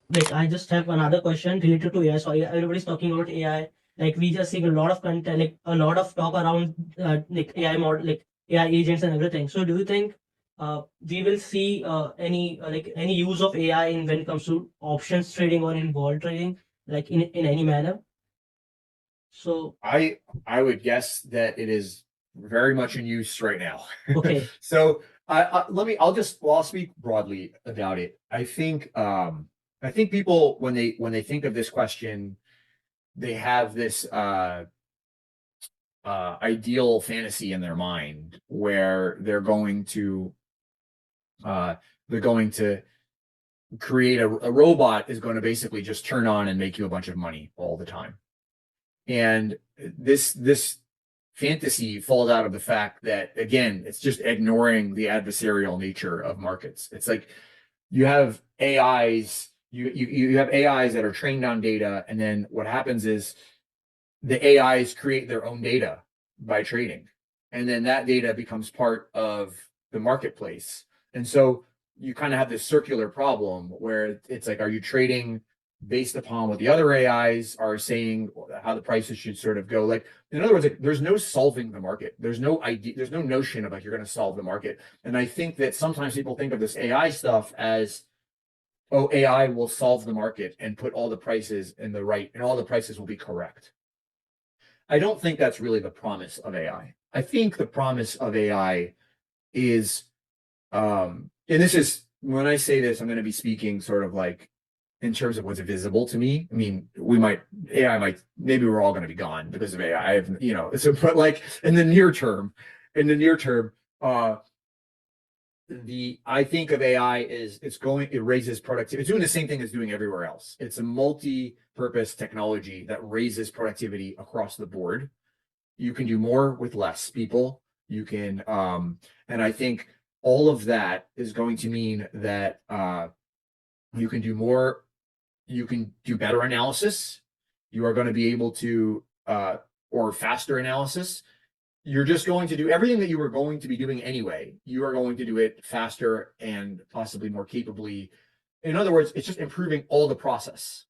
like I just have another question related to AI. So everybody's talking about AI. Like we just seeing a lot of content, like a lot of talk around like AI model, like AI agents and everything. So do you think we will see any like any use of AI in when it comes to options trading or in vol trading, like in any manner? So I would guess that it is very much in use right now. okay, So I'll speak broadly about it. I think people when they think of this question, they have this ideal fantasy in their mind where uh they're going to create a robot is going to basically just turn on and make you a bunch of money all the time. And this fantasy falls out of the fact that again, it's just ignoring the adversarial nature of markets. It's like you have you have AIs that are trained on data, and then what happens is the AIs create their own data by trading. And then that data becomes part of the marketplace. And so you kind of have this circular problem where it's like, are you trading based upon what the other AIs are saying, how the prices should sort of go? Like, in other words, like, there's no solving the market. There's no idea, there's no notion of like you're going to solve the market. And I think that sometimes people think of this AI stuff as, oh, AI will solve the market and put all the prices in the right, and all the prices will be correct. I don't think that's really the promise of AI. I think the promise of AI is, and this is when I say this, I'm going to be speaking sort of like in terms of what's visible to me. I mean, AI might, maybe we're all going to be gone because of AI. Have, so, but like in the near term, uh, I think of AI as it raises productivity. It's doing the same thing it's doing everywhere else. It's a multi-purpose technology that raises productivity across the board. You can do more with less people. You can, and I think all of that is going to mean that you can do more, you can do better analysis. You are going to be able to, or faster analysis. You're just going to do everything that you were going to be doing anyway. You are going to do it faster and possibly more capably. In other words, it's just improving all the process.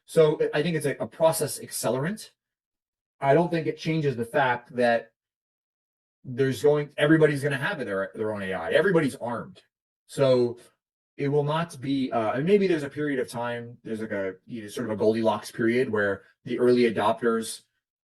So I think it's a process accelerant. I don't think it changes the fact that everybody's going to have their own AI. Everybody's armed. So it will not be, and maybe there's a period of time, there's like sort of a Goldilocks period where the early adopters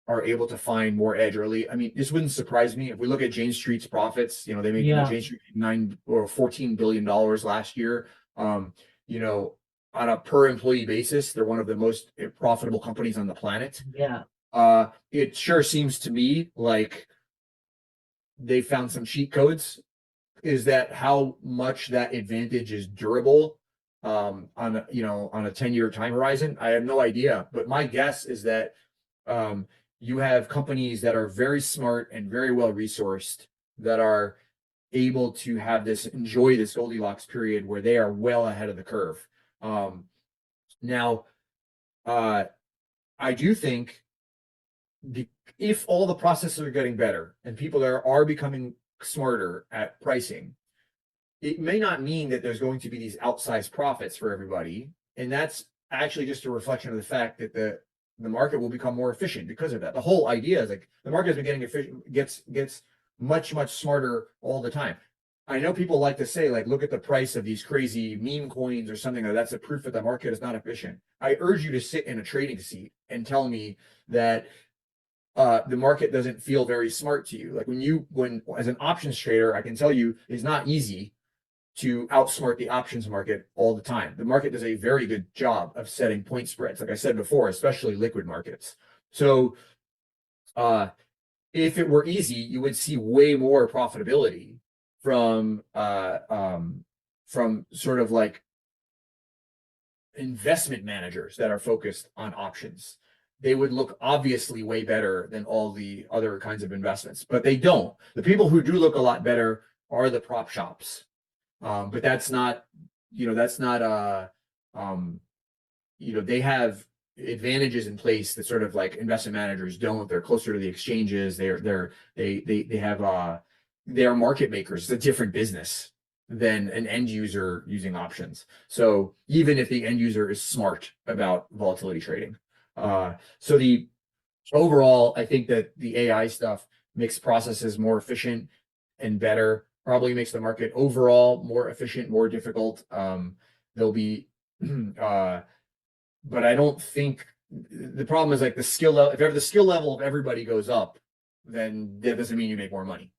are able to find more edge early. I mean, this wouldn't surprise me if we look at Jane Street's profits. They made, yeah, Jane Street made $9 or $14 billion last year. Um, you know, on a per employee basis, they're one of the most profitable companies on the planet. yeah. It sure seems to me like they found some cheat codes. Is that how much that advantage is durable on a 10-year time horizon? I have no idea, but my guess is that um, you have companies that are very smart and very well resourced that are able to enjoy this Goldilocks period where they are well ahead of the curve. Now, uh, I do think if all the processes are getting better and people are becoming smarter at pricing, it may not mean that there's going to be these outsized profits for everybody. And that's actually just a reflection of the fact that the market will become more efficient because of that. The whole idea is like the market has been getting efficient, gets much smarter all the time. I know people like to say, like, look at the price of these crazy meme coins or something like that's a proof that the market is not efficient. I urge you to sit in a trading seat and tell me that the market doesn't feel very smart to you. Like when as an options trader, I can tell you it's not easy to outsmart the options market all the time. The market does a very good job of setting point spreads, like I said before, especially liquid markets. So uh, if it were easy, you would see way more profitability from from sort of like investment managers that are focused on options. They would look obviously way better than all the other kinds of investments, but they don't. The people who do look a lot better are the prop shops. But that's not um, they have advantages in place that sort of like investment managers don't. They're closer to the exchanges. They have they are market makers. It's a different business. than an end user using options. So even if the end user is smart about volatility trading. So the overall, I think that the AI stuff makes processes more efficient and better, probably makes the market overall more efficient, more difficult. There'll be, but I don't think the problem is like the skill level. If ever the skill level of everybody goes up, then that doesn't mean you make more money.